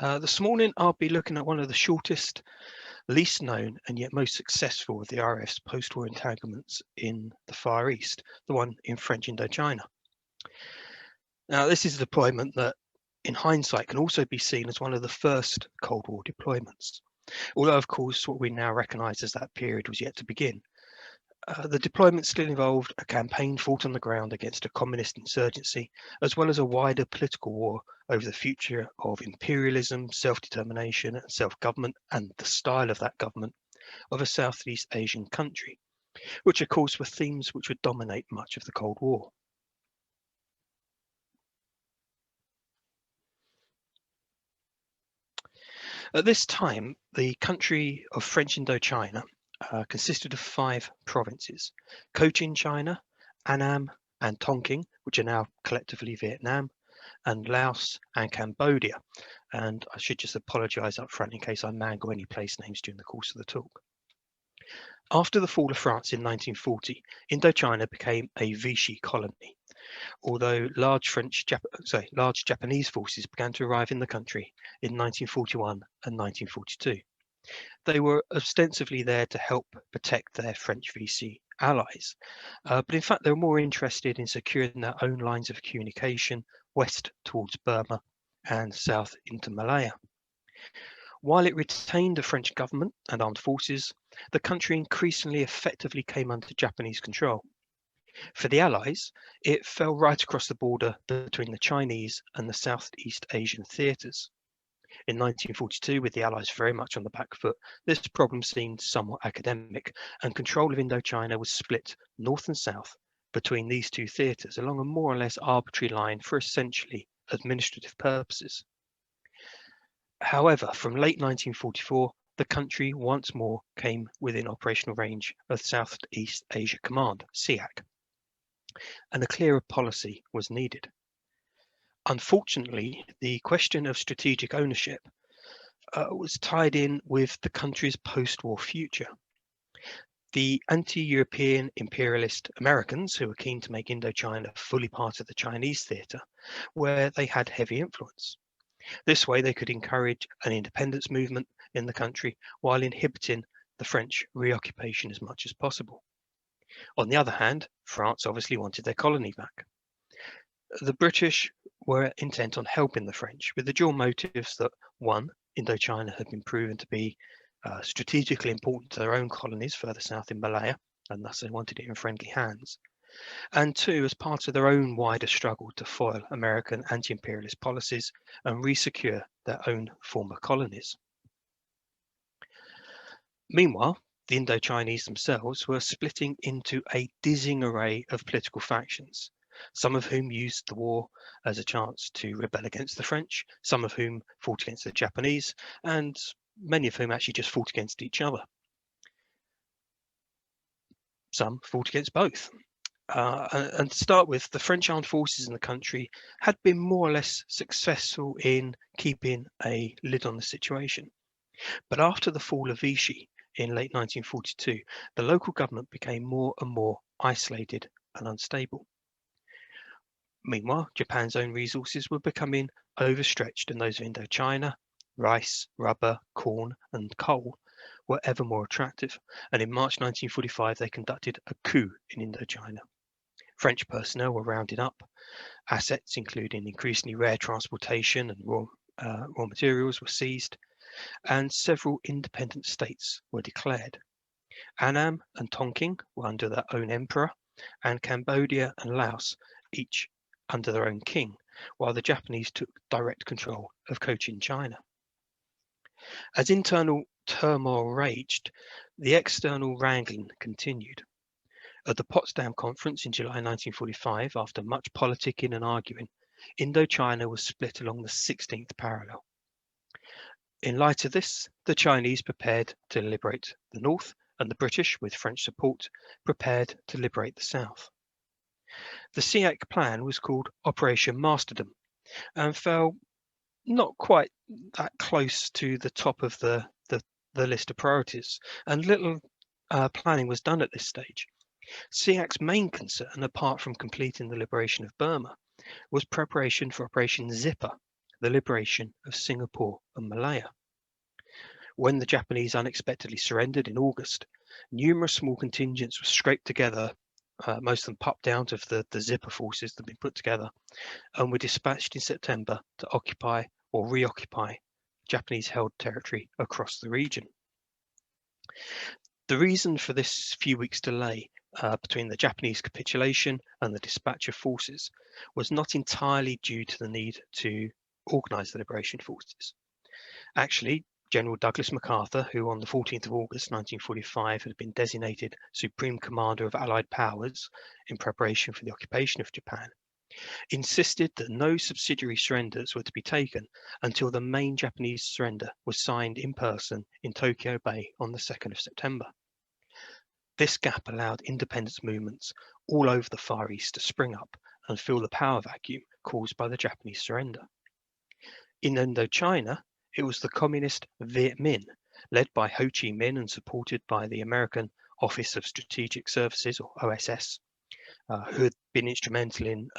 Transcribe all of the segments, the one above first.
This morning I'll be looking at one of the shortest, least known and yet most successful of the RAF's post-war entanglements in the Far East, the one in French Indochina. Now this is a deployment that in hindsight can also be seen as one of the first Cold War deployments, although of course what we now recognise as that period was yet to begin. The deployment still involved a campaign fought on the ground against a communist insurgency, as well as a wider political war over the future of imperialism, self-determination and self-government, and the style of that government of a Southeast Asian country, which of course were themes which would dominate much of the Cold War. At this time, the country of French Indochina consisted of 5 provinces: Cochin China, Annam and Tonkin, which are now collectively Vietnam, and Laos and Cambodia. And I should just apologise up front in case I mangle any place names during the course of the talk. After the fall of France in 1940, Indochina became a Vichy colony, although large Japanese forces began to arrive in the country in 1941 and 1942. They were ostensibly there to help protect their French Vichy allies, but in fact they were more interested in securing their own lines of communication west towards Burma and south into Malaya. While it retained a French government and armed forces, the country increasingly effectively came under Japanese control. For the Allies, it fell right across the border between the Chinese and the Southeast Asian theatres. In 1942, with the Allies very much on the back foot, this problem seemed somewhat academic, and control of Indochina was split north and south between these two theatres along a more or less arbitrary line for essentially administrative purposes. However, from late 1944, the country once more came within operational range of Southeast Asia Command, SEAC, and a clearer policy was needed. Unfortunately, the question of strategic ownership was tied in with the country's post-war future. The anti-European imperialist Americans, who were keen to make Indochina fully part of the Chinese theatre, where they had heavy influence. This way they could encourage an independence movement in the country while inhibiting the French reoccupation as much as possible. On the other hand, France obviously wanted their colony back. The British were intent on helping the French with the dual motives that, one, Indochina had been proven to be strategically important to their own colonies further south in Malaya, and thus they wanted it in friendly hands, and two, as part of their own wider struggle to foil American anti-imperialist policies and resecure their own former colonies. Meanwhile, the Indo-Chinese themselves were splitting into a dizzying array of political factions, some of whom used the war as a chance to rebel against the French, some of whom fought against the Japanese, and many of whom actually just fought against each other. Some fought against both. And to start with, the French armed forces in the country had been more or less successful in keeping a lid on the situation. But after the fall of Vichy in late 1942, the local government became more and more isolated and unstable. Meanwhile, Japan's own resources were becoming overstretched, and those of Indochina, rice, rubber, corn, and coal were ever more attractive. And in March 1945, they conducted a coup in Indochina. French personnel were rounded up, assets including increasingly rare transportation and raw materials were seized, and several independent states were declared. Annam and Tonkin were under their own emperor, and Cambodia and Laos each under their own king, while the Japanese took direct control of Cochin China. As internal turmoil raged, the external wrangling continued. At the Potsdam Conference in July 1945, after much politicking and arguing, Indochina was split along the 16th parallel. In light of this, the Chinese prepared to liberate the north, and the British, with French support, prepared to liberate the south. The SEAC plan was called Operation Masterdom and fell not quite that close to the top of the list of priorities, and little planning was done at this stage. SEAC's main concern, apart from completing the liberation of Burma, was preparation for Operation Zipper, the liberation of Singapore and Malaya. When the Japanese unexpectedly surrendered in August, numerous small contingents were scraped together, most of them popped out of the zipper forces that had been put together, and were dispatched in September to occupy or reoccupy Japanese-held territory across the region. The reason for this few weeks delay between the Japanese capitulation and the dispatch of forces was not entirely due to the need to organise the liberation forces. Actually, General Douglas MacArthur, who on the 14th of August 1945 had been designated Supreme Commander of Allied Powers in preparation for the occupation of Japan, insisted that no subsidiary surrenders were to be taken until the main Japanese surrender was signed in person in Tokyo Bay on the 2nd of September. This gap allowed independence movements all over the Far East to spring up and fill the power vacuum caused by the Japanese surrender. In Indochina, it was the communist Viet Minh, led by Ho Chi Minh and supported by the American Office of Strategic Services, or OSS, who had been instrumental in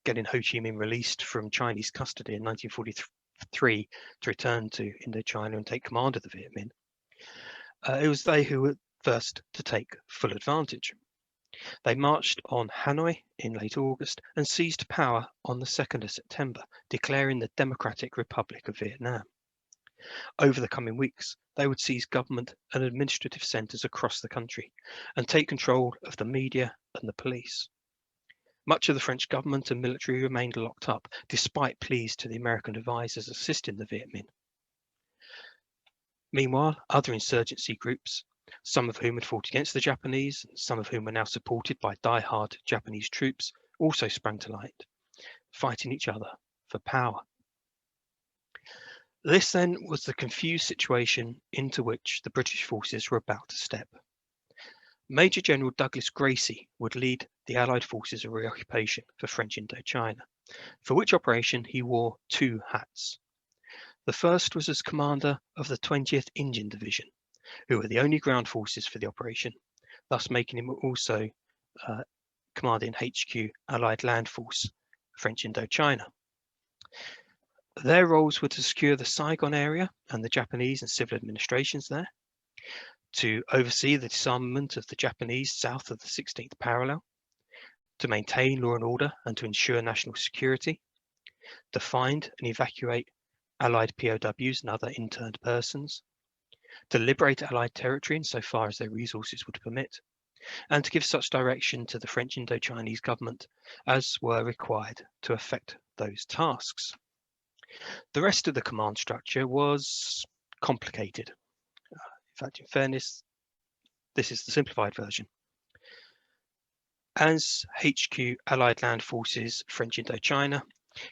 getting Ho Chi Minh released from Chinese custody in 1943 to return to Indochina and take command of the Viet Minh. It was they who were first to take full advantage. They marched on Hanoi in late August and seized power on the 2nd of September, declaring the Democratic Republic of Vietnam. Over the coming weeks, they would seize government and administrative centres across the country and take control of the media and the police. Much of the French government and military remained locked up, despite pleas to the American advisors assisting the Viet Minh. Meanwhile, other insurgency groups, some of whom had fought against the Japanese, and some of whom were now supported by die-hard Japanese troops, also sprang to light, fighting each other for power. This then was the confused situation into which the British forces were about to step. Major General Douglas Gracie would lead the Allied forces of reoccupation for French Indochina, for which operation he wore two hats. The first was as commander of the 20th Indian Division, who were the only ground forces for the operation, thus making him also commanding HQ Allied Land Force, French Indochina. Their roles were to secure the Saigon area and the Japanese and civil administrations there, to oversee the disarmament of the Japanese south of the 16th parallel, to maintain law and order and to ensure national security, to find and evacuate Allied POWs and other interned persons, to liberate Allied territory insofar as their resources would permit, and to give such direction to the French Indochinese government as were required to effect those tasks. The rest of the command structure was complicated. In fact, in fairness, this is the simplified version. As HQ Allied Land Forces French Indochina,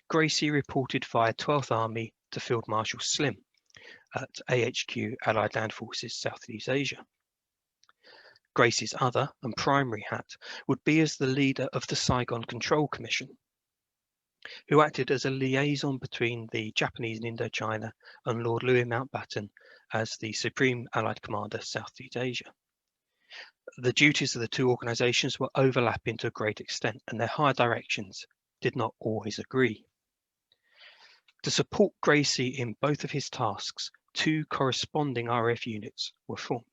Gracie reported via 12th Army to Field Marshal Slim at AHQ Allied Land Forces Southeast Asia. Gracie's other and primary hat would be as the leader of the Saigon Control Commission, who acted as a liaison between the Japanese in Indochina and Lord Louis Mountbatten as the Supreme Allied Commander Southeast Asia. The duties of the two organisations were overlapping to a great extent, and their higher directions did not always agree. To support Gracie in both of his tasks, two corresponding RAF units were formed.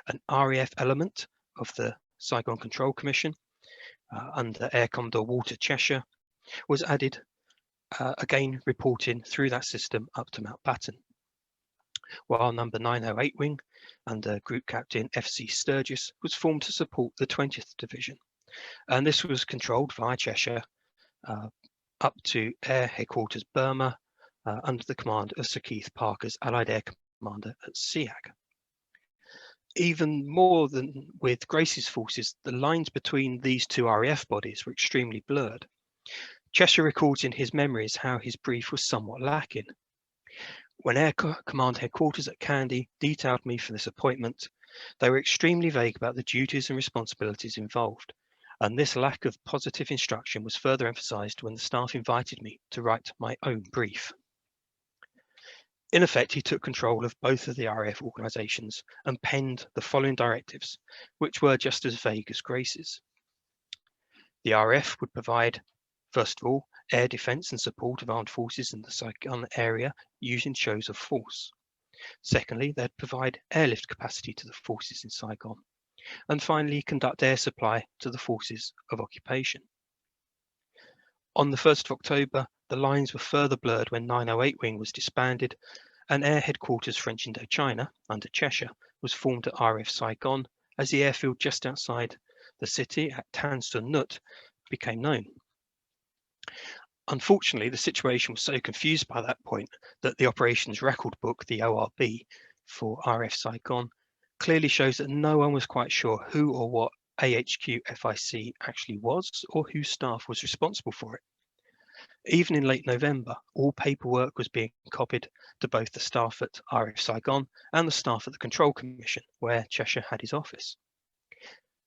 An RAF element of the Saigon Control Commission under Air Commodore Walter Cheshire was added, again reporting through that system up to Mountbatten, while number 908 wing under Group Captain FC Sturgis was formed to support the 20th Division, and this was controlled via Cheshire up to Air Headquarters Burma under the command of Sir Keith Parker's Allied Air Commander at SEAG. Even more than with Gracie's forces, the lines between these two RAF bodies were extremely blurred. Cheshire records in his memories how his brief was somewhat lacking. When Air Command Headquarters at Kandy detailed me for this appointment, they were extremely vague about the duties and responsibilities involved, and this lack of positive instruction was further emphasised when the staff invited me to write my own brief. In effect, he took control of both of the RAF organisations and penned the following directives, which were just as vague as Gracie's. The RAF would provide, first of all, air defence and support of armed forces in the Saigon area using shows of force. Secondly, they'd provide airlift capacity to the forces in Saigon. And finally, conduct air supply to the forces of occupation. On the 1st of October, the lines were further blurred when 908 Wing was disbanded, and Air Headquarters French Indochina, under Cheshire, was formed at RAF Saigon as the airfield just outside the city at Tan Son Nhut became known. Unfortunately, the situation was so confused by that point that the operations record book, the ORB, for RAF Saigon, clearly shows that no one was quite sure who or what AHQ FIC actually was or whose staff was responsible for it. Even in late November, all paperwork was being copied to both the staff at RAF Saigon and the staff at the Control Commission, where Cheshire had his office.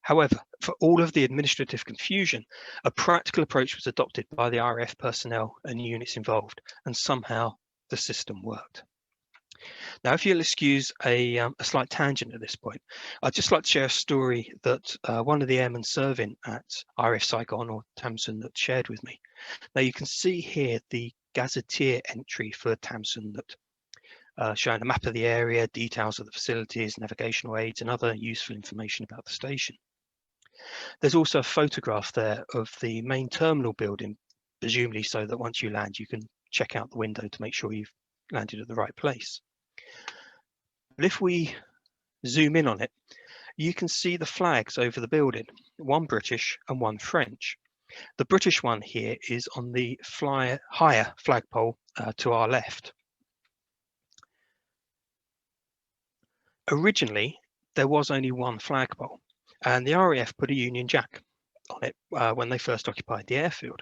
However, for all of the administrative confusion, a practical approach was adopted by the RAF personnel and units involved, and somehow the system worked. Now, if you'll excuse a slight tangent at this point, I'd just like to share a story that one of the airmen serving at RAF Saigon or Tan Son Nhut shared with me. Now, you can see here the gazetteer entry for Tan Son Nhut, showing a map of the area, details of the facilities, navigational aids, and other useful information about the station. There's also a photograph there of the main terminal building, presumably so that once you land, you can check out the window to make sure you've landed at the right place. But if we zoom in on it, you can see the flags over the building, one British and one French. The British one here is on the higher flagpole to our left. Originally, there was only one flagpole, and the RAF put a Union Jack on it when they first occupied the airfield.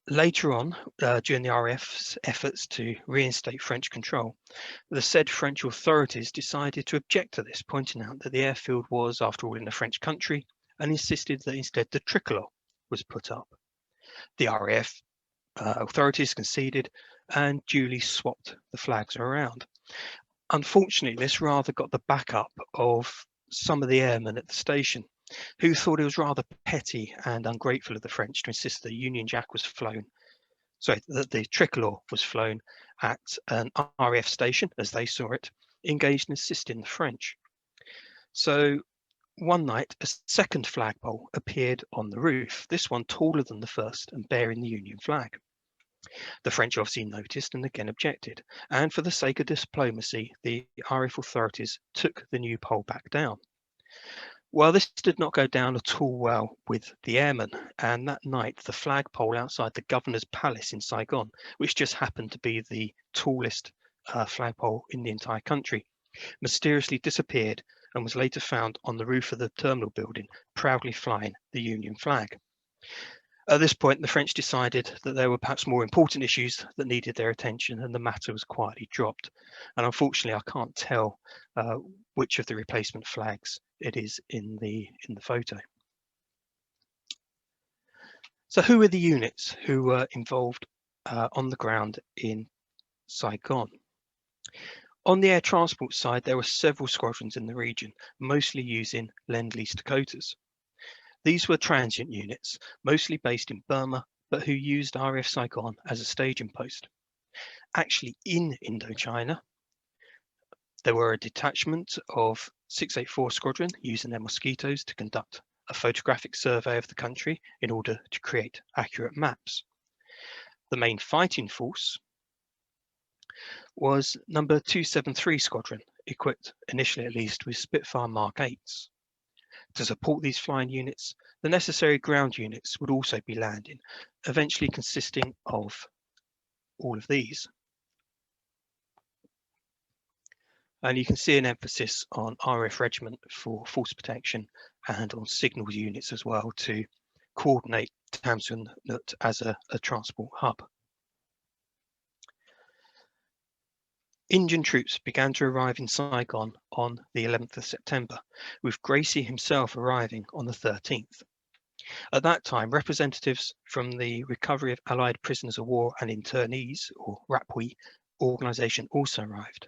Later on, during the RAF's efforts to reinstate French control, the said French authorities decided to object to this, pointing out that the airfield was, after all, in the French country, and insisted that instead the tricolour was put up. The RAF authorities conceded and duly swapped the flags around. Unfortunately, this rather got the backup of some of the airmen at the station, who thought it was rather petty and ungrateful of the French to insist the Union Jack was flown, that the tricolour was flown at an RAF station, as they saw it, engaged in assisting the French. So one night, a second flagpole appeared on the roof, this one taller than the first and bearing the Union flag. The French obviously noticed and again objected, and for the sake of diplomacy, the RAF authorities took the new pole back down. Well, this did not go down at all well with the airmen, and that night the flagpole outside the governor's palace in Saigon, which just happened to be the tallest flagpole in the entire country, mysteriously disappeared and was later found on the roof of the terminal building, proudly flying the Union flag. At this point, the French decided that there were perhaps more important issues that needed their attention, and the matter was quietly dropped. And unfortunately, I can't tell which of the replacement flags it is in the photo. So who are the units who were involved on the ground in Saigon? On the air transport side, there were several squadrons in the region, mostly using Lend-Lease Dakotas. These were transient units, mostly based in Burma, but who used RAF Saigon as a staging post. Actually, in Indochina, there were a detachment of 684 Squadron using their Mosquitoes to conduct a photographic survey of the country in order to create accurate maps. The main fighting force was number 273 Squadron, equipped initially at least with Spitfire Mark 8s. To support these flying units, the necessary ground units would also be landing, eventually consisting of all of these. And you can see an emphasis on RAF Regiment for force protection and on signals units as well to coordinate Tan Son Nhut as a transport hub. Indian troops began to arrive in Saigon on the 11th of September, with Gracie himself arriving on the 13th. At that time, representatives from the Recovery of Allied Prisoners of War and Internees, or RAPWI, organisation also arrived.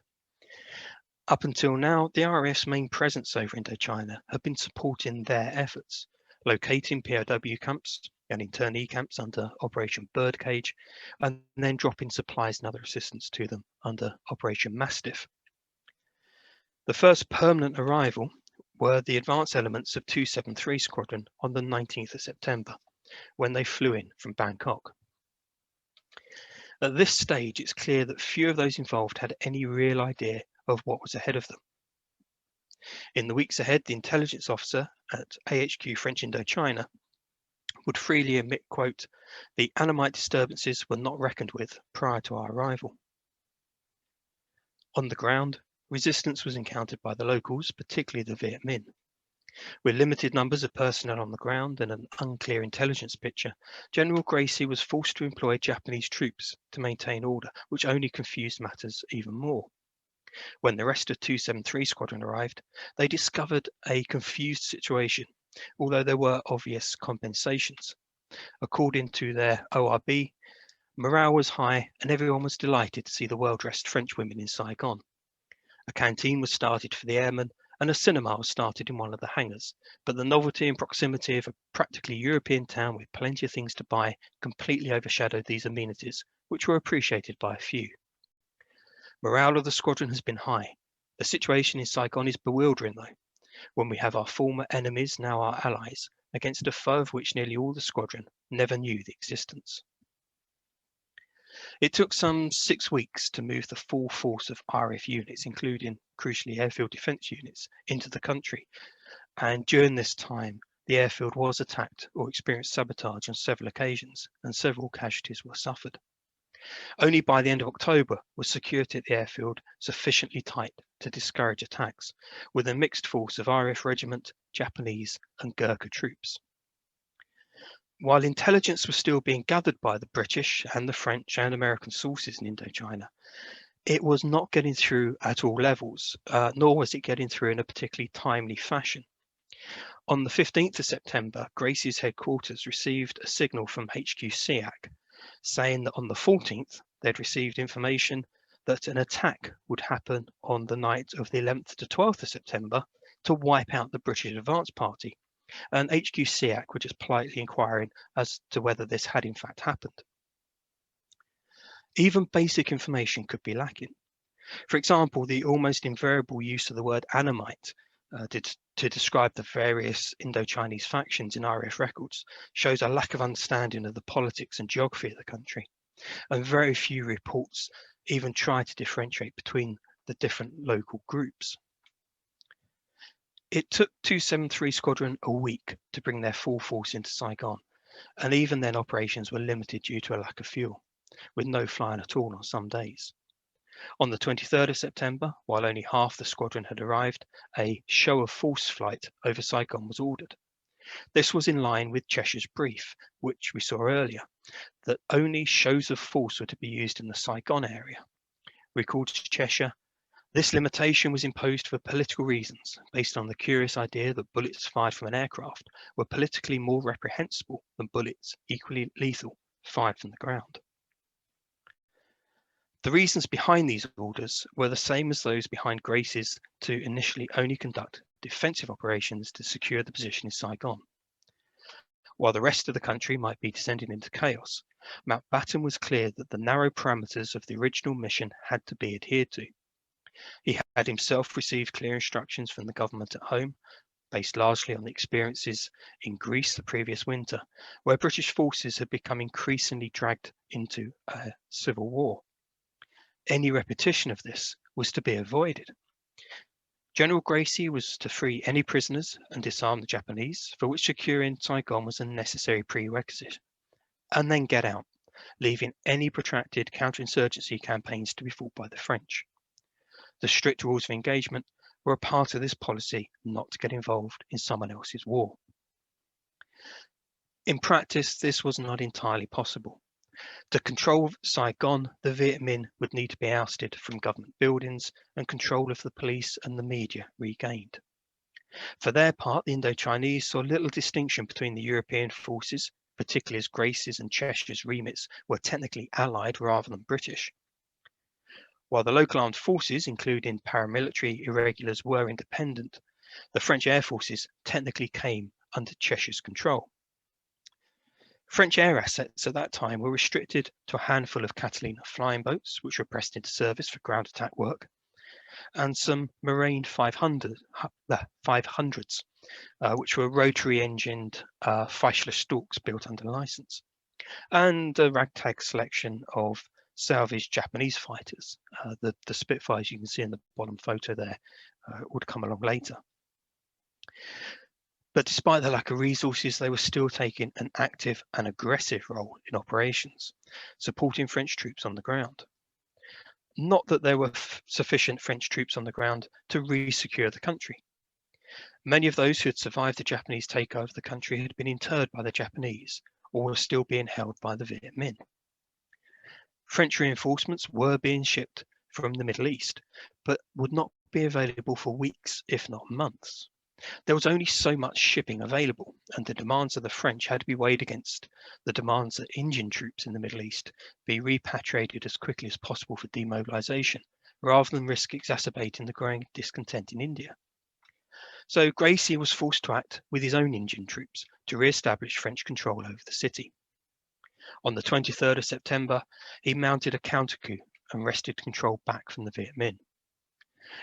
Up until now, the RAF's main presence over Indochina had been supporting their efforts, locating POW camps, and internee camps under Operation Birdcage, and then dropping supplies and other assistance to them under Operation Mastiff. The first permanent arrival were the advance elements of 273 Squadron on the 19th of September, when they flew in from Bangkok. At this stage, it's clear that few of those involved had any real idea of what was ahead of them. In the weeks ahead, the intelligence officer at AHQ French Indochina would freely admit, quote, "The Annamite disturbances were not reckoned with prior to our arrival." On the ground, resistance was encountered by the locals, particularly the Viet Minh. With limited numbers of personnel on the ground and an unclear intelligence picture, General Gracie was forced to employ Japanese troops to maintain order, which only confused matters even more. When the rest of 273 Squadron arrived, they discovered a confused situation, although there were obvious compensations. According to their ORB, morale was high and everyone was delighted to see the well-dressed French women in Saigon. A canteen was started for the airmen and a cinema was started in one of the hangars, but the novelty and proximity of a practically European town with plenty of things to buy completely overshadowed these amenities, which were appreciated by a few. Morale of the squadron has been high. The situation in Saigon is bewildering though, when we have our former enemies, now our allies, against a foe of which nearly all the squadron never knew the existence. It took some 6 weeks to move the full force of RAF units, including, crucially, airfield defence units, into the country. And during this time, the airfield was attacked or experienced sabotage on several occasions, and several casualties were suffered. Only by the end of October was security at the airfield sufficiently tight to discourage attacks, with a mixed force of RAF Regiment, Japanese, and Gurkha troops. While intelligence was still being gathered by the British and the French and American sources in Indochina, it was not getting through at all levels, nor was it getting through in a particularly timely fashion. On the 15th of September, Gracie's headquarters received a signal from HQ SEAC saying that on the 14th, they'd received information that an attack would happen on the night of the 11th to 12th of September to wipe out the British advance party. And HQ SEAC were just politely inquiring as to whether this had in fact happened. Even basic information could be lacking. For example, the almost invariable use of the word Annamite to describe the various Indo-Chinese factions in RAF records shows a lack of understanding of the politics and geography of the country, and very few reports even try to differentiate between the different local groups. It took 273 Squadron a week to bring their full force into Saigon, and even then operations were limited due to a lack of fuel, with no flying at all on some days. On the 23rd of September, while only half the squadron had arrived, a show of force flight over Saigon was ordered. This was in line with Cheshire's brief, which we saw earlier, that only shows of force were to be used in the Saigon area. Recalled to Cheshire, this limitation was imposed for political reasons, based on the curious idea that bullets fired from an aircraft were politically more reprehensible than bullets equally lethal fired from the ground. The reasons behind these orders were the same as those behind Gracie's to initially only conduct defensive operations to secure the position in Saigon. While the rest of the country might be descending into chaos, Mountbatten was clear that the narrow parameters of the original mission had to be adhered to. He had himself received clear instructions from the government at home, based largely on the experiences in Greece the previous winter, where British forces had become increasingly dragged into a civil war. Any repetition of this was to be avoided. General Gracie was to free any prisoners and disarm the Japanese, for which securing Saigon was a necessary prerequisite, and then get out, leaving any protracted counterinsurgency campaigns to be fought by the French. The strict rules of engagement were a part of this policy not to get involved in someone else's war. In practice, this was not entirely possible. To control Saigon, the Viet Minh would need to be ousted from government buildings and control of the police and the media regained. For their part, the Indo-Chinese saw little distinction between the European forces, particularly as Gracie's and Cheshire's remits were technically allied rather than British. While the local armed forces, including paramilitary irregulars, were independent, the French air forces technically came under Cheshire's control. French air assets at that time were restricted to a handful of Catalina flying boats, which were pressed into service for ground attack work, and some Marine 500s, which were rotary-engined Feischler Storks built under license, and a ragtag selection of salvaged Japanese fighters. The Spitfires you can see in the bottom photo there would come along later. But despite the lack of resources, they were still taking an active and aggressive role in operations, supporting French troops on the ground. Not that there were sufficient French troops on the ground to re-secure the country. Many of those who had survived the Japanese takeover of the country had been interred by the Japanese or were still being held by the Viet Minh. French reinforcements were being shipped from the Middle East, but would not be available for weeks, if not months. There was only so much shipping available, and the demands of the French had to be weighed against the demands that Indian troops in the Middle East be repatriated as quickly as possible for demobilization, rather than risk exacerbating the growing discontent in India. So Gracie was forced to act with his own Indian troops to re-establish French control over the city. On the 23rd of September, he mounted a counter-coup and wrested control back from the Viet Minh.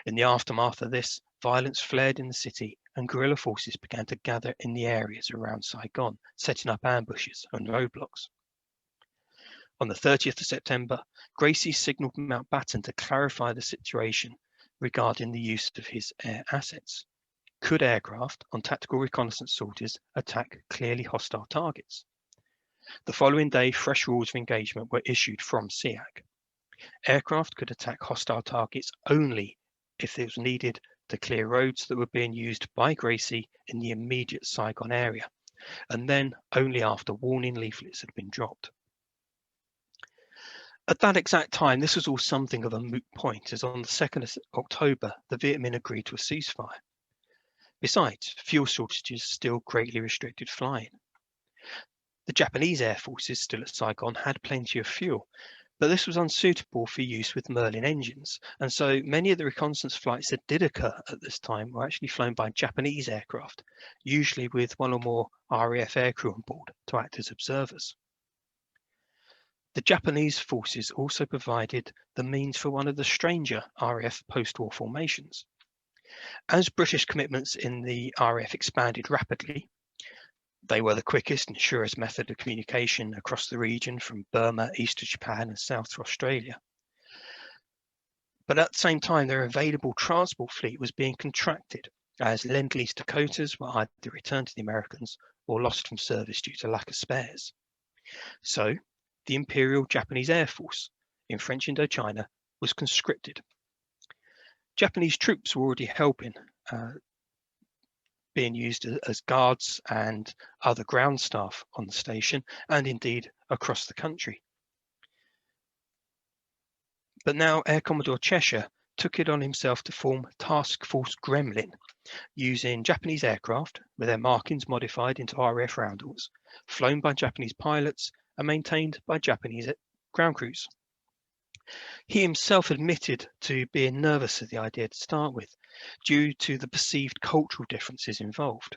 In the aftermath of this, violence flared in the city and guerrilla forces began to gather in the areas around Saigon, setting up ambushes and roadblocks. On the 30th of September, Gracie signalled Mountbatten to clarify the situation regarding the use of his air assets. Could aircraft on tactical reconnaissance sorties attack clearly hostile targets? The following day, fresh rules of engagement were issued from SEAC. Aircraft could attack hostile targets only if it was needed to clear roads that were being used by Gracie in the immediate Saigon area, and then only after warning leaflets had been dropped. At that exact time, this was all something of a moot point, as on the 2nd of October, the Viet Minh agreed to a ceasefire. Besides, fuel shortages still greatly restricted flying. The Japanese air forces still at Saigon had plenty of fuel, but this was unsuitable for use with Merlin engines, and so many of the reconnaissance flights that did occur at this time were actually flown by Japanese aircraft, usually with one or more RAF aircrew on board to act as observers. The Japanese forces also provided the means for one of the stranger RAF post-war formations. As British commitments in the RAF expanded rapidly, they were the quickest and surest method of communication across the region from Burma, east to Japan and south to Australia. But at the same time, their available transport fleet was being contracted as Lend-Lease Dakotas were either returned to the Americans or lost from service due to lack of spares. So the Imperial Japanese Air Force in French Indochina was conscripted. Japanese troops were already helping, being used as guards and other ground staff on the station and indeed across the country. But now Air Commodore Cheshire took it on himself to form Task Force Gremlin, using Japanese aircraft with their markings modified into RAF roundels, flown by Japanese pilots and maintained by Japanese ground crews. He himself admitted to being nervous of the idea to start with, due to the perceived cultural differences involved,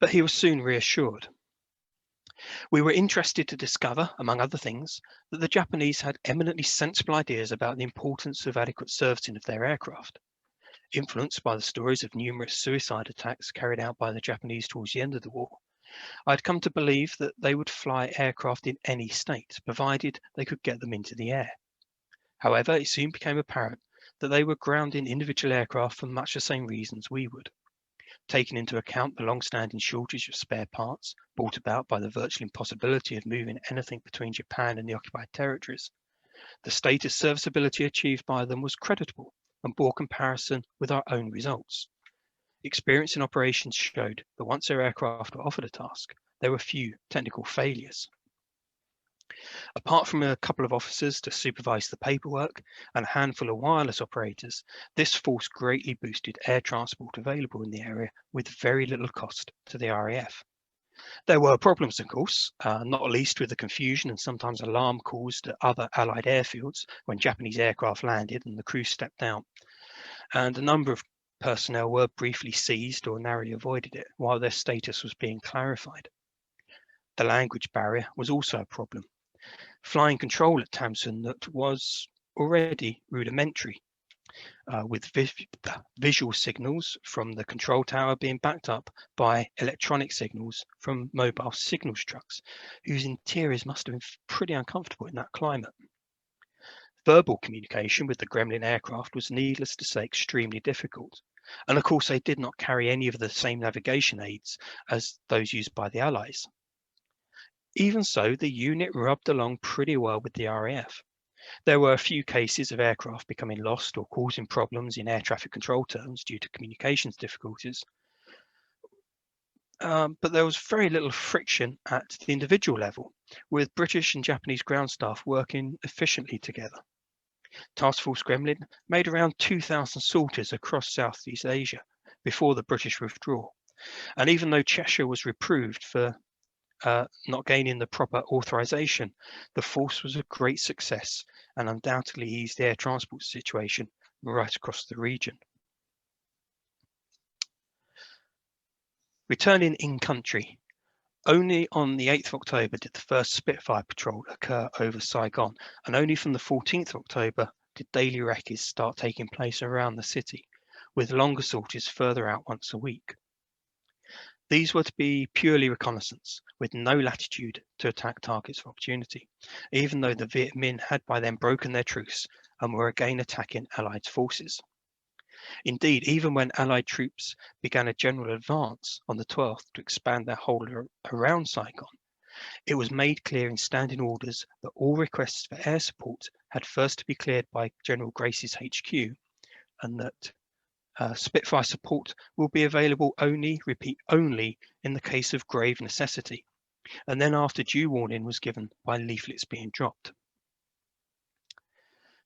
but he was soon reassured. We were interested to discover, among other things, that the Japanese had eminently sensible ideas about the importance of adequate servicing of their aircraft. Influenced by the stories of numerous suicide attacks carried out by the Japanese towards the end of the war, I'd come to believe that they would fly aircraft in any state, provided they could get them into the air. However, it soon became apparent that they were grounding individual aircraft for much the same reasons we would. Taking into account the long-standing shortage of spare parts brought about by the virtual impossibility of moving anything between Japan and the occupied territories, the status serviceability achieved by them was creditable and bore comparison with our own results. Experience in operations showed that once their aircraft were offered a task, there were few technical failures. Apart from a couple of officers to supervise the paperwork and a handful of wireless operators, this force greatly boosted air transport available in the area with very little cost to the RAF. There were problems, of course, not least with the confusion and sometimes alarm caused at other Allied airfields when Japanese aircraft landed and the crew stepped out. And a number of personnel were briefly seized or narrowly avoided it while their status was being clarified. The language barrier was also a problem. Flying control at Tamsun was already rudimentary, with visual signals from the control tower being backed up by electronic signals from mobile signals trucks, whose interiors must have been pretty uncomfortable in that climate. Verbal communication with the Gremlin aircraft was, needless to say, extremely difficult. And of course, they did not carry any of the same navigation aids as those used by the Allies. Even so, the unit rubbed along pretty well with the RAF. There were a few cases of aircraft becoming lost or causing problems in air traffic control terms due to communications difficulties. But there was very little friction at the individual level, with British and Japanese ground staff working efficiently together. Task Force Gremlin made around 2,000 sorties across Southeast Asia before the British withdrawal. And even though Cheshire was reproved for not gaining the proper authorization, the force was a great success and undoubtedly eased the air transport situation right across the region. Returning in country, only on the 8th of October did the first Spitfire patrol occur over Saigon, and only from the 14th of October did daily recces start taking place around the city, with longer sorties further out once a week. These were to be purely reconnaissance, with no latitude to attack targets of opportunity, even though the Viet Minh had by then broken their truce and were again attacking Allied forces. Indeed, even when Allied troops began a general advance on the 12th to expand their hold around Saigon, it was made clear in standing orders that all requests for air support had first to be cleared by General Grace's HQ, and that Spitfire support will be available only, repeat, only in the case of grave necessity, and then after due warning was given by leaflets being dropped.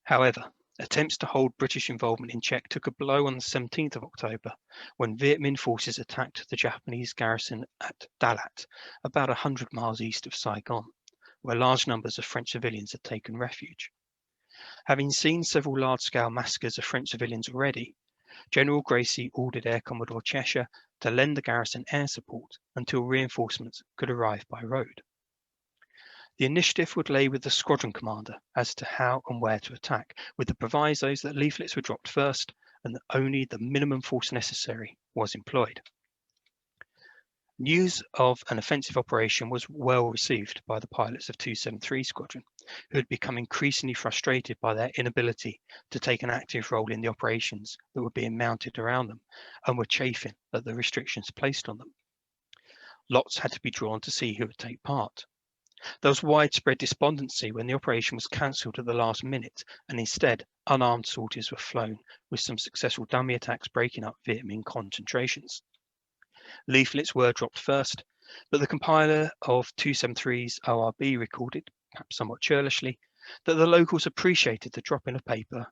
However, attempts to hold British involvement in check took a blow on the 17th of October when Viet Minh forces attacked the Japanese garrison at Dalat, about 100 miles east of Saigon, where large numbers of French civilians had taken refuge. Having seen several large-scale massacres of French civilians already, General Gracie ordered Air Commodore Cheshire to lend the garrison air support until reinforcements could arrive by road. The initiative would lay with the squadron commander as to how and where to attack, with the provisos that leaflets were dropped first and that only the minimum force necessary was employed. News of an offensive operation was well received by the pilots of 273 Squadron, who had become increasingly frustrated by their inability to take an active role in the operations that were being mounted around them and were chafing at the restrictions placed on them. Lots had to be drawn to see who would take part. There was widespread despondency when the operation was cancelled at the last minute, and instead unarmed sorties were flown, with some successful dummy attacks breaking up Viet Minh concentrations. Leaflets were dropped first, but the compiler of 273's ORB recorded, perhaps somewhat churlishly, that the locals appreciated the dropping of paper,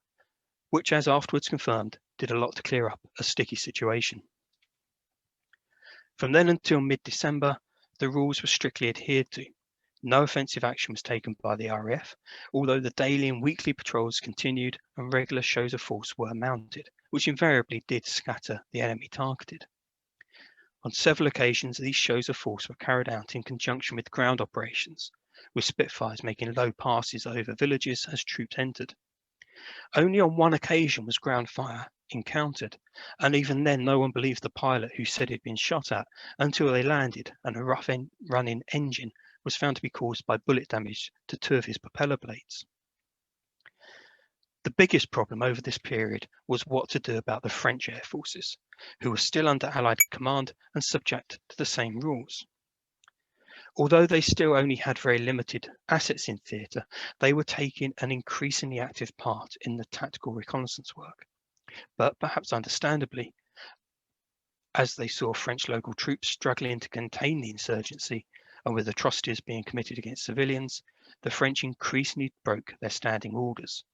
which, as afterwards confirmed, did a lot to clear up a sticky situation. From then until mid-December, the rules were strictly adhered to. No offensive action was taken by the RAF, although the daily and weekly patrols continued and regular shows of force were mounted, which invariably did scatter the enemy targeted. On several occasions, these shows of force were carried out in conjunction with ground operations, with Spitfires making low passes over villages as troops entered. Only on one occasion was ground fire encountered, and even then no one believed the pilot who said he'd been shot at until they landed and a rough running engine was found to be caused by bullet damage to two of his propeller blades. The biggest problem over this period was what to do about the French air forces, who were still under Allied command and subject to the same rules. Although they still only had very limited assets in theatre, they were taking an increasingly active part in the tactical reconnaissance work. But perhaps understandably, as they saw French local troops struggling to contain the insurgency, and with atrocities being committed against civilians, the French increasingly broke their standing orders.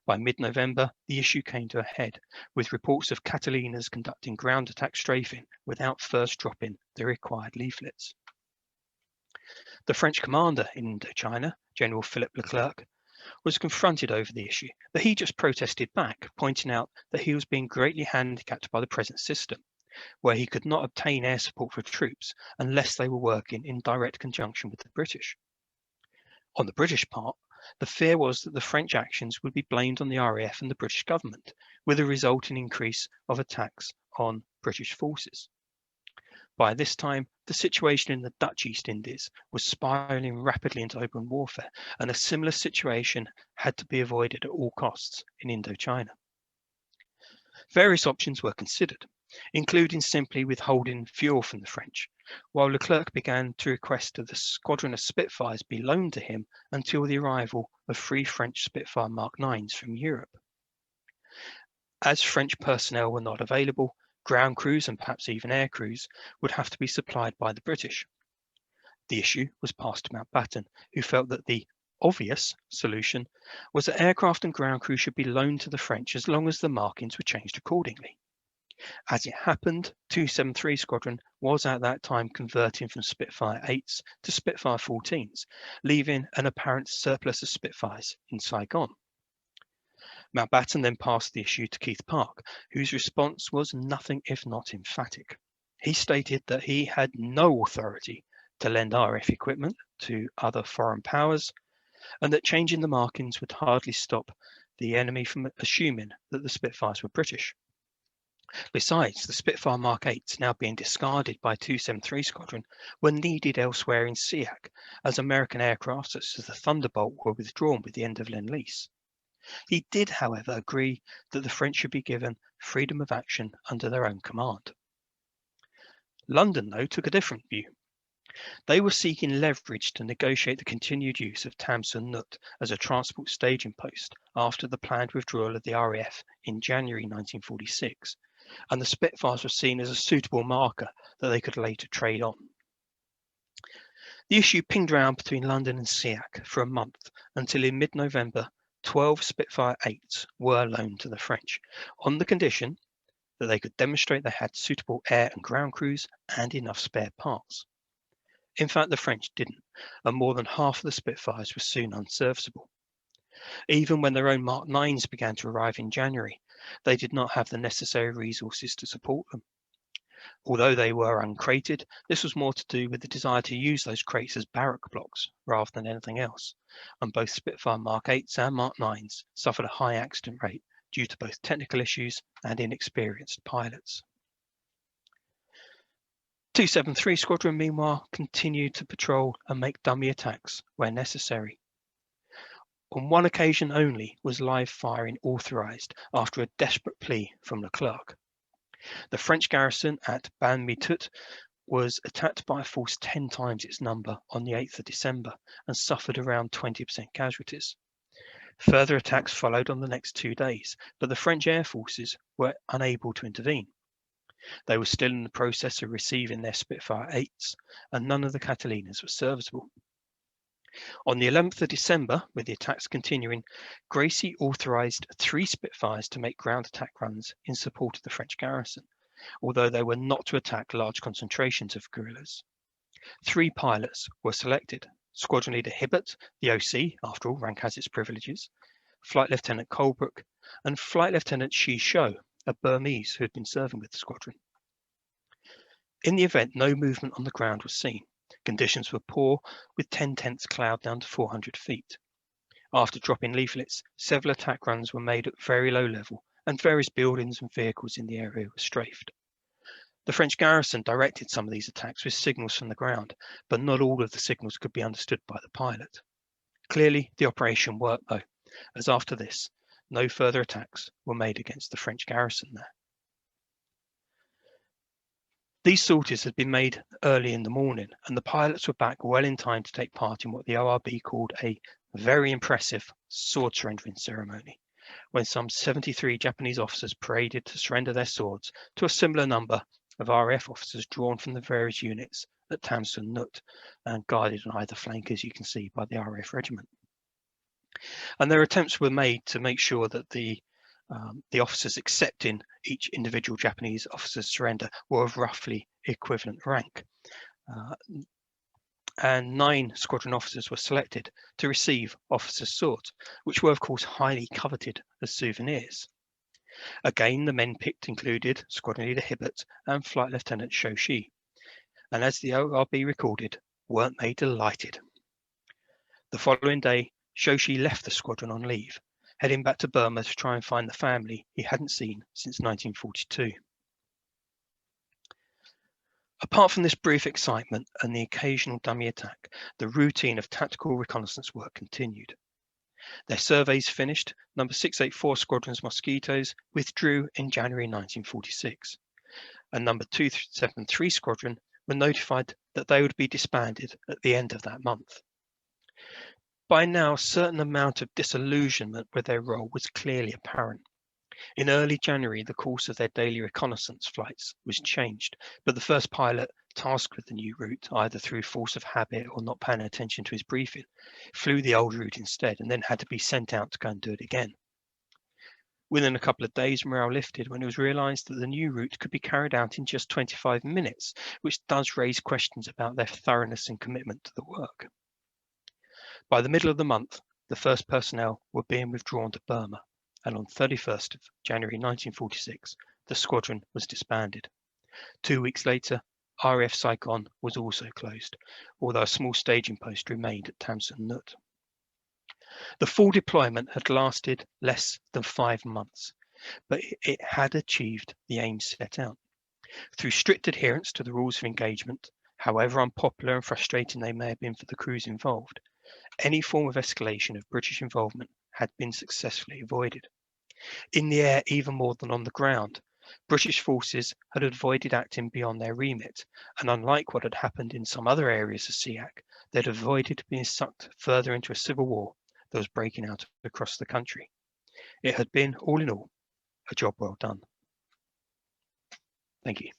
By mid-November, the issue came to a head, with reports of Catalinas conducting ground attack strafing without first dropping the required leaflets. The French commander in Indochina, General Philippe Leclerc, was confronted over the issue, but he just protested back, pointing out that he was being greatly handicapped by the present system, where he could not obtain air support for troops unless they were working in direct conjunction with the British. On the British part, the fear was that the French actions would be blamed on the RAF and the British government, with a resulting increase of attacks on British forces. By this time, the situation in the Dutch East Indies was spiralling rapidly into open warfare, and a similar situation had to be avoided at all costs in Indochina. Various options were considered, including simply withholding fuel from the French, while Leclerc began to request that the squadron of Spitfires be loaned to him until the arrival of 3 French Spitfire Mark 9s from Europe. As French personnel were not available, ground crews and perhaps even air crews would have to be supplied by the British. The issue was passed to Mountbatten, who felt that the obvious solution was that aircraft and ground crew should be loaned to the French as long as the markings were changed accordingly. As it happened, 273 Squadron was at that time converting from Spitfire 8s to Spitfire 14s, leaving an apparent surplus of Spitfires in Saigon. Mountbatten then passed the issue to Keith Park, whose response was nothing if not emphatic. He stated that he had no authority to lend RF equipment to other foreign powers, and that changing the markings would hardly stop the enemy from assuming that the Spitfires were British. Besides, the Spitfire Mark 8s, now being discarded by 273 Squadron, were needed elsewhere in SEAC, as American aircraft such as the Thunderbolt were withdrawn with the end of Lend-Lease. He did, however, agree that the French should be given freedom of action under their own command. London, though, took a different view. They were seeking leverage to negotiate the continued use of Tamsun Nut as a transport staging post after the planned withdrawal of the RAF in January 1946, and the Spitfires were seen as a suitable marker that they could later trade on. The issue pinged around between London and SEAC for a month until in mid-November 12 Spitfire 8s were loaned to the French on the condition that they could demonstrate they had suitable air and ground crews and enough spare parts. In fact, the French didn't, and more than half of the Spitfires were soon unserviceable. Even when their own Mark 9s began to arrive in January, they did not have the necessary resources to support them. Although they were uncrated, this was more to do with the desire to use those crates as barrack blocks rather than anything else, and both Spitfire Mark 8s and Mark 9s suffered a high accident rate due to both technical issues and inexperienced pilots. 273 Squadron, meanwhile, continued to patrol and make dummy attacks where necessary. On one occasion only was live firing authorised after a desperate plea from Leclerc. The French garrison at Ban-Mi-Tut was attacked by a force 10 times its number on the 8th of December and suffered around 20% casualties. Further attacks followed on the next 2 days, but the French air forces were unable to intervene. They were still in the process of receiving their Spitfire 8s, and none of the Catalinas were serviceable. On the 11th of December, with the attacks continuing, Gracie authorised 3 Spitfires to make ground attack runs in support of the French garrison, although they were not to attack large concentrations of guerrillas. 3 pilots were selected: Squadron Leader Hibbert, the OC, after all, rank has its privileges, Flight Lieutenant Colebrook, and Flight Lieutenant Shi Shou, a Burmese who had been serving with the squadron. In the event no movement on the ground was seen, conditions were poor, with 10 tenths cloud down to 400 feet. After dropping leaflets, several attack runs were made at very low level, and various buildings and vehicles in the area were strafed. The French garrison directed some of these attacks with signals from the ground, but not all of the signals could be understood by the pilot. Clearly, the operation worked though, as after this, no further attacks were made against the French garrison there. These sorties had been made early in the morning, and the pilots were back well in time to take part in what the ORB called a very impressive sword surrendering ceremony, when some 73 Japanese officers paraded to surrender their swords to a similar number of RAF officers drawn from the various units at Tamsun Nut and guarded on either flank, as you can see, by the RAF regiment. And their attempts were made to make sure that the officers accepting each individual Japanese officer's surrender were of roughly equivalent rank. And 9 squadron officers were selected to receive officers' swords, which were of course highly coveted as souvenirs. Again, the men picked included Squadron Leader Hibbert and Flight Lieutenant Shoshi, and as the ORB recorded, weren't they delighted? The following day, Shoshi left the squadron on leave, heading back to Burma to try and find the family he hadn't seen since 1942. Apart from this brief excitement and the occasional dummy attack, the routine of tactical reconnaissance work continued. Their surveys finished, number 684 Squadron's Mosquitoes withdrew in January 1946, and number 273 Squadron were notified that they would be disbanded at the end of that month. By now, a certain amount of disillusionment with their role was clearly apparent. In early January, the course of their daily reconnaissance flights was changed, but the first pilot tasked with the new route, either through force of habit or not paying attention to his briefing, flew the old route instead and then had to be sent out to go and do it again. Within a couple of days, morale lifted when it was realised that the new route could be carried out in just 25 minutes, which does raise questions about their thoroughness and commitment to the work. By the middle of the month, the first personnel were being withdrawn to Burma, and on 31st of January 1946, the squadron was disbanded. 2 weeks later, RAF Saigon was also closed, although a small staging post remained at Tam Son Nhut. The full deployment had lasted less than 5 months, but it had achieved the aim set out. Through strict adherence to the rules of engagement, however unpopular and frustrating they may have been for the crews involved, any form of escalation of British involvement had been successfully avoided. In the air, even more than on the ground, British forces had avoided acting beyond their remit, and unlike what had happened in some other areas of SEAC, they'd avoided being sucked further into a civil war that was breaking out across the country. It had been, all in all, a job well done. Thank you.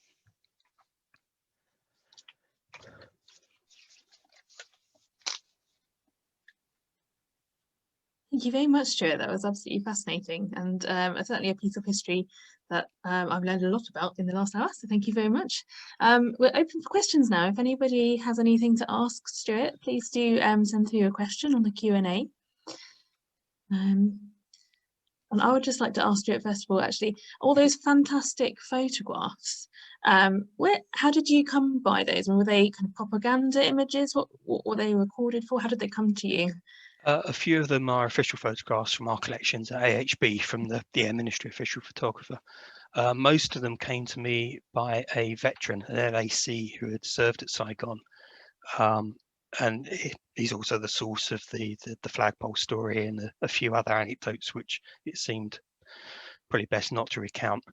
Thank you very much, Stuart. That was absolutely fascinating, and certainly a piece of history that I've learned a lot about in the last hour, so thank you very much. We're open for questions now. If anybody has anything to ask Stuart, please do send through a question on the Q&A. And I would just like to ask Stuart, first of all, actually, all those fantastic photographs, how did you come by those? Were they kind of propaganda images? What were they recorded for? How did they come to you? A few of them are official photographs from our collections at AHB from the Air Ministry official photographer. Most of them came to me by a veteran, an LAC, who had served at Saigon. And he's also the source of the flagpole story and a few other anecdotes, which it seemed probably best not to recount.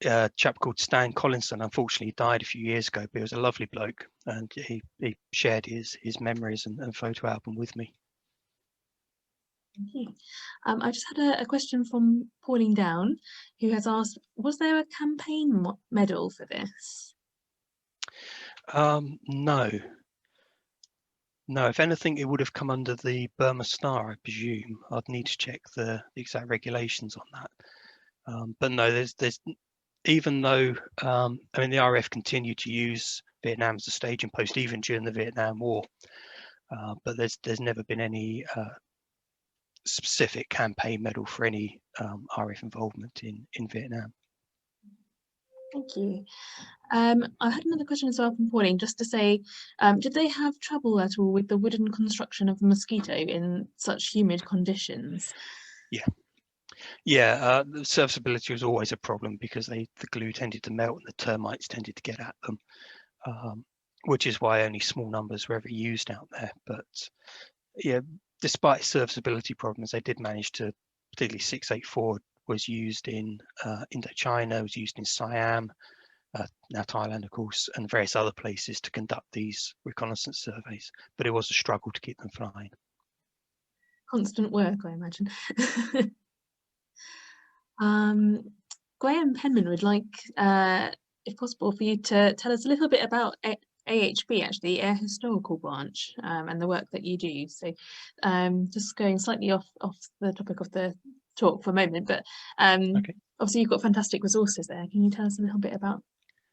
A chap called Stan Collinson unfortunately died a few years ago, but he was a lovely bloke, and he shared his memories and photo album with me. Thank you. I just had a question from Pauline Down, who has asked, was there a campaign medal for this? No. If anything, it would have come under the Burma Star, I presume. I'd need to check the exact regulations on that. But no, there's even though I mean the RAF continued to use Vietnam as a staging post even during the Vietnam War, but there's never been any specific campaign medal for any RAF involvement in Vietnam. Thank you. I had another question as well from Pauline, just to say, did they have trouble at all with the wooden construction of the Mosquito in such humid conditions? Yeah, the serviceability was always a problem because the glue tended to melt and the termites tended to get at them, which is why only small numbers were ever used out there. But yeah, despite serviceability problems, they did manage to, particularly 684 was used in Indochina, was used in Siam, now Thailand, of course, and various other places to conduct these reconnaissance surveys. But it was a struggle to keep them flying. Constant work, I imagine. Graham Penman would like, if possible, for you to tell us a little bit about AHB, actually, Air Historical Branch, and the work that you do. So just going slightly off the topic of the talk for a moment, but Okay. Obviously you've got fantastic resources there. Can you tell us a little bit about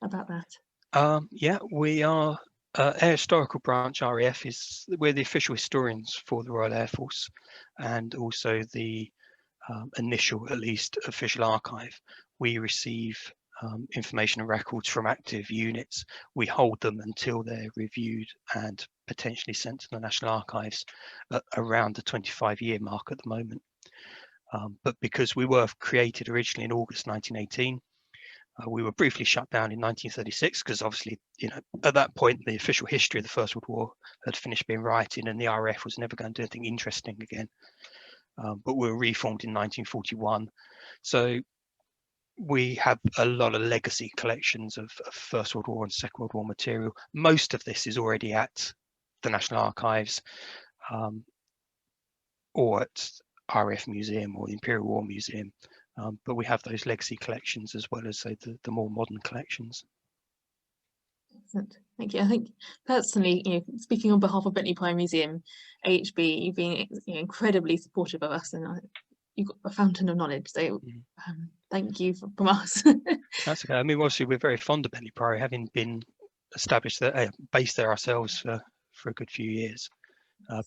that? Yeah, we are Air Historical Branch, RAF, we're the official historians for the Royal Air Force, and also the initial, at least, official archive. We receive information and records from active units. We hold them until they're reviewed and potentially sent to the National Archives at around the 25-year mark at the moment. But because we were created originally in August 1918, we were briefly shut down in 1936 because obviously, at that point, the official history of the First World War had finished being writing and the RAF was never going to do anything interesting again. But we were reformed in 1941. So we have a lot of legacy collections of First World War and Second World War material. Most of this is already at the National Archives or at RAF Museum or the Imperial War Museum. But we have those legacy collections as well as, say, the more modern collections. Excellent, thank you. I think personally, speaking on behalf of Bentley Priory Museum, AHB, you've been incredibly supportive of us, and you've got a fountain of knowledge. So thank you from us. That's okay. I mean, obviously, we're very fond of Bentley Priory, having been established there, based there ourselves for a good few years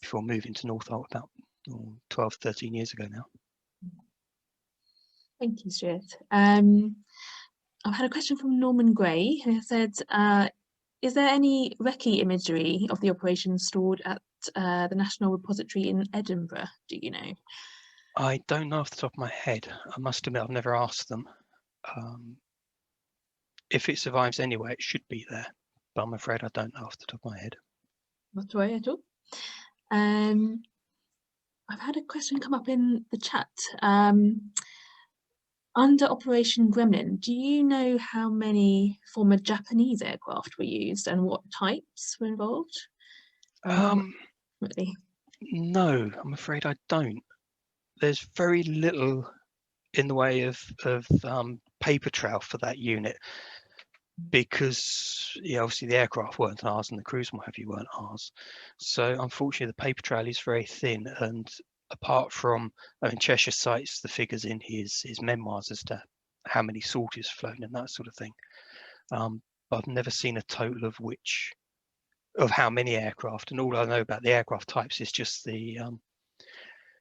before moving to Northolt about 12, 13 years ago now. Thank you, Stuart. I've had a question from Norman Gray, who has said, is there any recce imagery of the operation stored at the National Repository in Edinburgh? Do you know? I don't know off the top of my head. I must admit, I've never asked them. If it survives anyway, it should be there, but I'm afraid I don't know off the top of my head. Not to worry at all. I've had a question come up in the chat. Under Operation Gremlin, do you know how many former Japanese aircraft were used and what types were involved? Really? No, I'm afraid I don't. There's very little in the way of paper trail for that unit because obviously the aircraft weren't ours and the crews and what have you weren't ours. So unfortunately the paper trail is very thin, and apart from Cheshire cites the figures in his memoirs as to how many sorties flown and that sort of thing. But I've never seen a total of how many aircraft, and all I know about the aircraft types is just the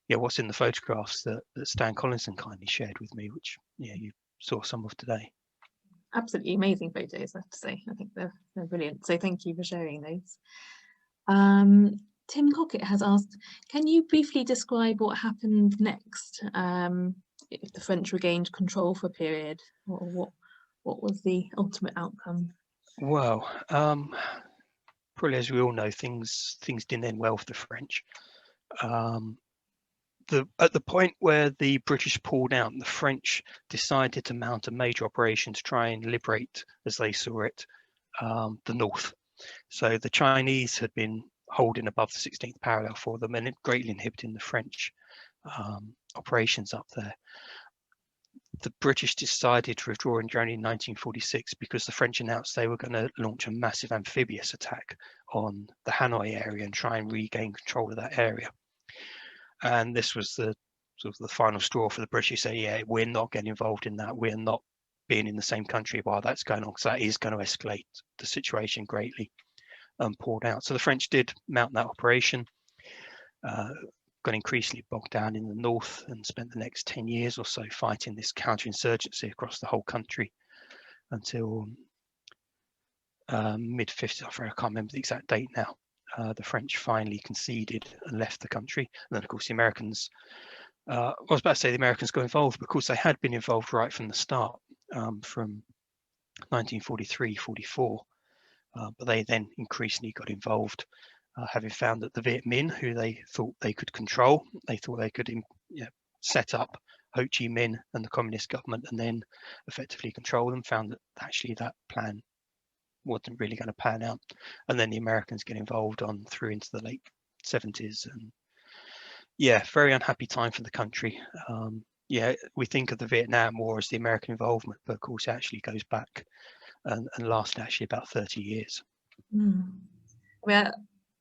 what's in the photographs that Stan Collinson kindly shared with me, which you saw some of today. Absolutely amazing photos, I have to say. I think they're brilliant. So thank you for sharing those. Tim Cockett has asked, can you briefly describe what happened next if the French regained control for a period, or what was the ultimate outcome? Well, probably as we all know, things didn't end well for the French. At the point where the British pulled out, the French decided to mount a major operation to try and liberate, as they saw it, the north. So the Chinese had been holding above the 16th parallel for them and greatly inhibiting the French operations up there. The British decided to withdraw in January 1946 because the French announced they were going to launch a massive amphibious attack on the Hanoi area and try and regain control of that area. And this was the sort of the final straw for the British. Say, yeah, we're not getting involved in that. We're not being in the same country while that's going on, because that is going to escalate the situation greatly. Pulled out. So the French did mount that operation, got increasingly bogged down in the north, and spent the next 10 years or so fighting this counterinsurgency across the whole country until mid-50s. I can't remember the exact date now. The French finally conceded and left the country. And then, of course, the Americans, I was about to say the Americans got involved because they had been involved right from the start, from 1943, 44. But they then increasingly got involved, having found that the Viet Minh, who they thought they could control, they thought they could set up Ho Chi Minh and the communist government and then effectively control them, found that actually that plan wasn't really going to pan out. And then the Americans get involved on through into the late 70s. And very unhappy time for the country. We think of the Vietnam War as the American involvement, but of course it actually goes back and lasted actually about 30 years. Well,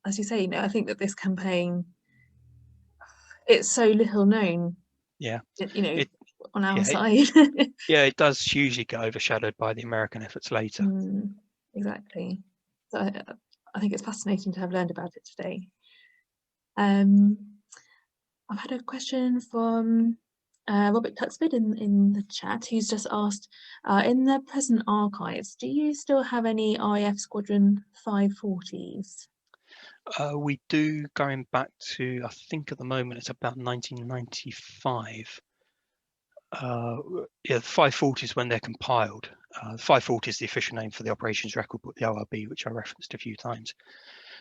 as you say, I think that this campaign, it's so little known. On our side. It does hugely get overshadowed by the American efforts later. Exactly. So I think it's fascinating to have learned about it today. I've had a question from Robert Tuxford in the chat, who's just asked, in the present archives, do you still have any RAF Squadron 540s? We do, going back to, I think at the moment it's about 1995. Yeah, the 540s when they're compiled. 540 is the official name for the operations record book, the ORB, which I referenced a few times.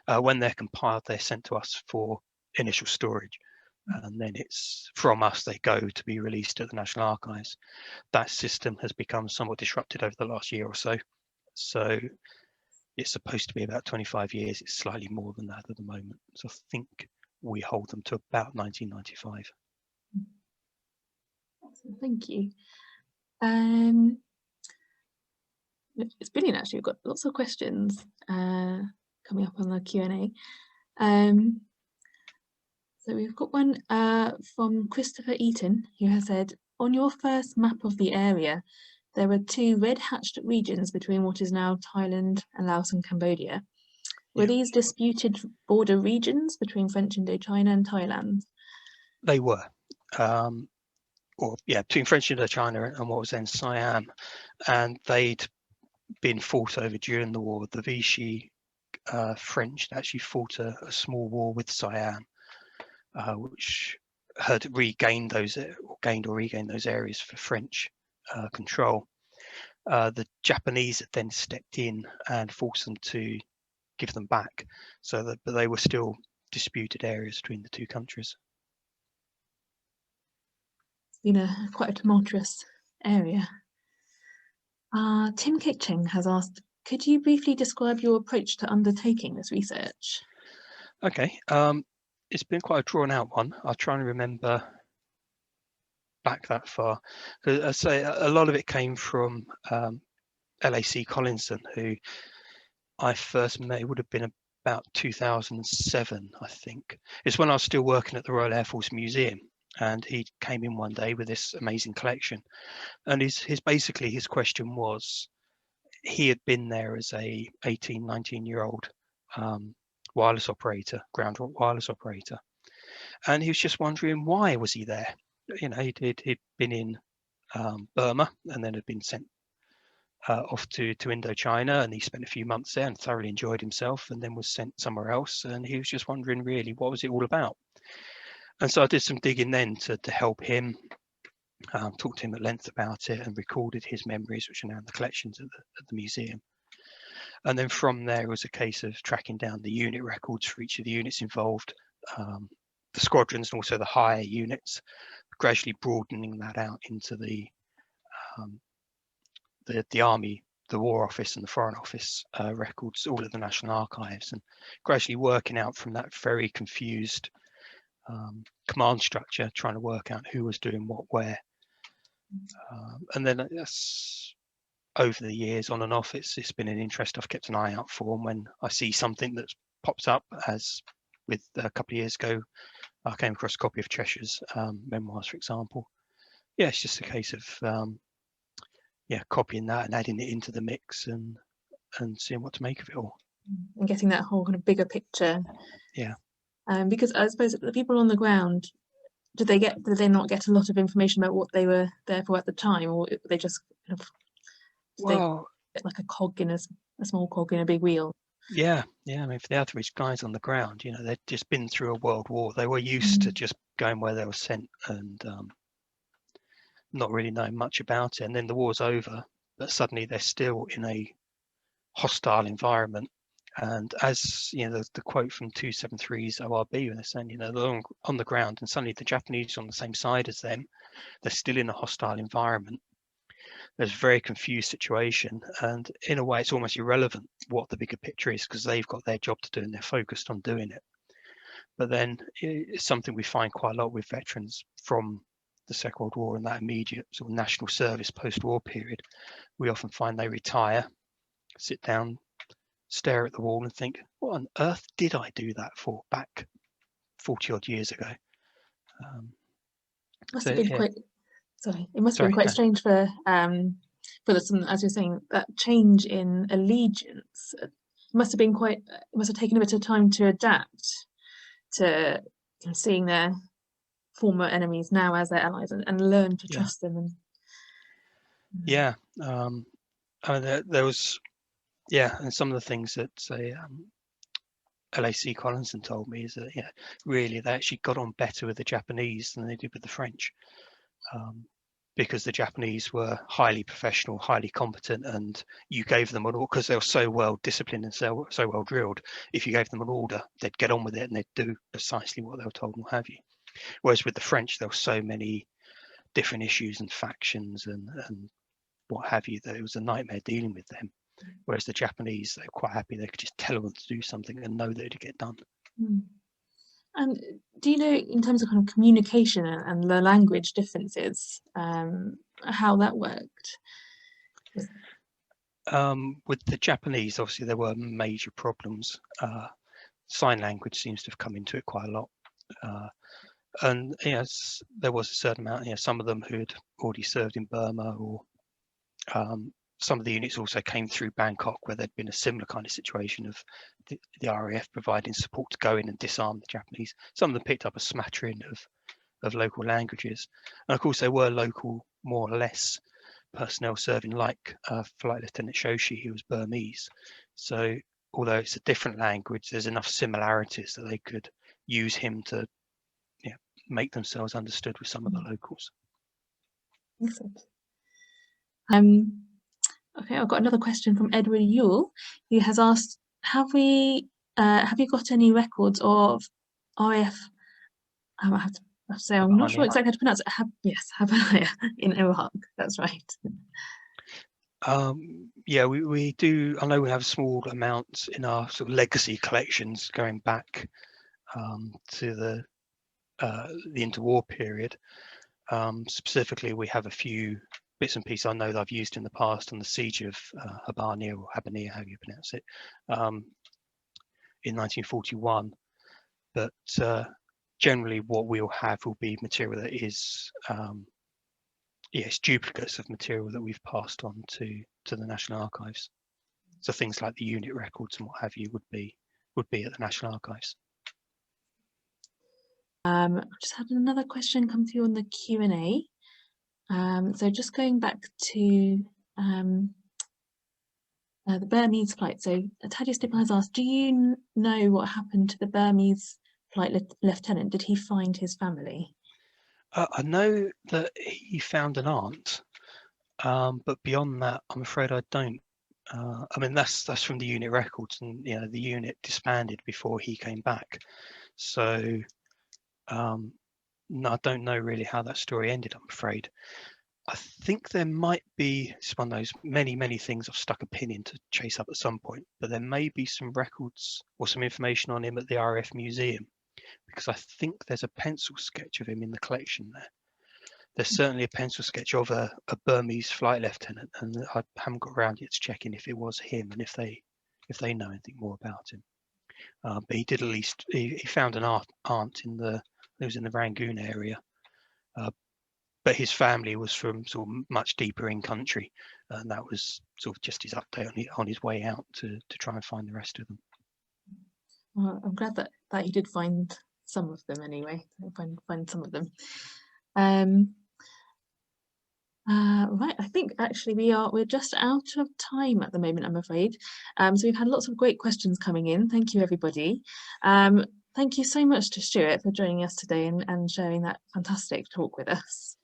When they're compiled, they're sent to us for initial storage, and then it's from us they go to be released at the National Archives. That system has become somewhat disrupted over the last year or so. So it's supposed to be about 25 years. It's slightly more than that at the moment. So I think we hold them to about 1995. Thank you. It's brilliant, actually. We've got lots of questions coming up on the Q&A. So we've got one from Christopher Eaton, who has said, on your first map of the area, there were 2 red hatched regions between what is now Thailand and Laos and Cambodia. Were these disputed border regions between French Indochina and Thailand? They were. Between French Indochina and what was then Siam. And they'd been fought over during the war. The Vichy French actually fought a small war with Siam, which had regained those, regained those areas for French control. The Japanese had then stepped in and forced them to give them back, but they were still disputed areas between the two countries. It's been quite a tumultuous area. Tim Kitching has asked, could you briefly describe your approach to undertaking this research? Okay, it's been quite a drawn out one. I'll try and remember back that far. I say a lot of it came from LAC Collinson, who I first met. It would have been about 2007, I think. It's when I was still working at the Royal Air Force Museum, and he came in one day with this amazing collection. And his question was, he had been there as a 18, 19-year-old wireless operator, ground wireless operator, and he was just wondering why was he there. You know, he'd been in Burma and then had been sent off to Indochina, and he spent a few months there and thoroughly enjoyed himself, and then was sent somewhere else, and he was just wondering really what was it all about. And so I did some digging then to help him, talked to him at length about it, and recorded his memories, which are now in the collections at the museum. And then from there it was a case of tracking down the unit records for each of the units involved, the squadrons and also the higher units, gradually broadening that out into the Army, the War Office and the Foreign Office records, all at the National Archives, and gradually working out from that very confused command structure, trying to work out who was doing what where. And then that's over the years, on and off, it's been an interest I've kept an eye out for. And when I see something that pops up, as with a couple of years ago, I came across a copy of Cheshire's memoirs, for example. Yeah, it's just a case of copying that and adding it into the mix and seeing what to make of it all. And getting that whole kind of bigger picture. Yeah. Because I suppose the people on the ground, did they not get a lot of information about what they were there for at the time, or they just kind of they get like a small cog in a big wheel? Yeah. I mean, for the average guys on the ground, you know, they'd just been through a world war. They were used to just going where they were sent and not really knowing much about it. And then the war's over, but suddenly they're still in a hostile environment. And as you know, the quote from 273's ORB, when they're saying, you know, they're on the ground and suddenly the Japanese are on the same side as them, they're still in a hostile environment. There's a very confused situation, and in a way it's almost irrelevant what the bigger picture is, because they've got their job to do and they're focused on doing it. But then it's something we find quite a lot with veterans from the Second World War and that immediate sort of national service post-war period. We often find they retire, sit down, stare at the wall and think, what on earth did I do that for back 40 odd years ago? Must have been quite strange for some, as you're saying, that change in allegiance. It must have taken a bit of time to adapt to seeing their former enemies now as their allies, and learn to Yeah. trust them. And Yeah. I mean, there was, yeah, and some of the things that say LAC Collinson told me is that, yeah, really they actually got on better with the Japanese than they did with the French, because the Japanese were highly professional, highly competent, and you gave them an order because they were so well disciplined and so well drilled. If you gave them an order, they'd get on with it and they'd do precisely what they were told and what have you. Whereas with the French, there were so many different issues and factions and what have you that it was a nightmare dealing with them. Whereas the Japanese, they were quite happy. They could just tell them to do something and know that it'd get done. And do you know, in terms of kind of communication and the language differences, how that worked? With the Japanese, obviously there were major problems. Sign language seems to have come into it quite a lot. And yes, there was a certain amount, some of them who had already served in Burma, or some of the units also came through Bangkok, where there'd been a similar kind of situation of the RAF providing support to go in and disarm the Japanese. Some of them picked up a smattering of local languages. And of course, there were local, more or less, personnel serving, like Flight Lieutenant Shoshi, who was Burmese. So although it's a different language, there's enough similarities that they could use him to make themselves understood with some of the locals. Excellent. Okay, I've got another question from Edward Yule, who has asked, have you got any records of RAF, I have to say, I'm not sure exactly how to pronounce it. Yes, Hadaway in Iraq, that's right. Yeah, we do. I know we have small amounts in our sort of legacy collections going back to the interwar period. Specifically, we have a few bits and pieces I know that I've used in the past on the siege of Habania, or Habania, how you pronounce it, in 1941. But generally, what we'll have will be material that is yes, duplicates of material that we've passed on to the National Archives. So things like the unit records and what have you would be at the National Archives. I've just had another question come through on the Q&A. So just going back to the Burmese flight. So Tadia Stipper has asked, do you know what happened to the Burmese flight lieutenant? Did he find his family? I know that he found an aunt, but beyond that, I'm afraid I don't. I mean, that's from the unit records, and the unit disbanded before he came back. So no, I don't know really how that story ended, I'm afraid. I think there might be, it's one of those many things I've stuck a pin in to chase up at some point, but there may be some records or some information on him at the RAF Museum, because I think there's a pencil sketch of him in the collection there. There's certainly a pencil sketch of a Burmese flight lieutenant, and I haven't got around yet to checking if it was him and if they know anything more about him. But he did at least, he found an aunt it was in the Rangoon area. But his family was from sort of much deeper in country, and that was sort of just his update on his way out to try and find the rest of them. Well, I'm glad that he did find some of them anyway. Find some of them. Right, I think actually we're just out of time at the moment, I'm afraid. So we've had lots of great questions coming in. Thank you, everybody. Thank you so much to Stuart for joining us today and sharing that fantastic talk with us.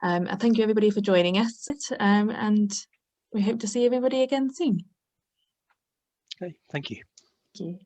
And thank you, everybody, for joining us. And we hope to see everybody again soon. Okay, thank you. Thank you.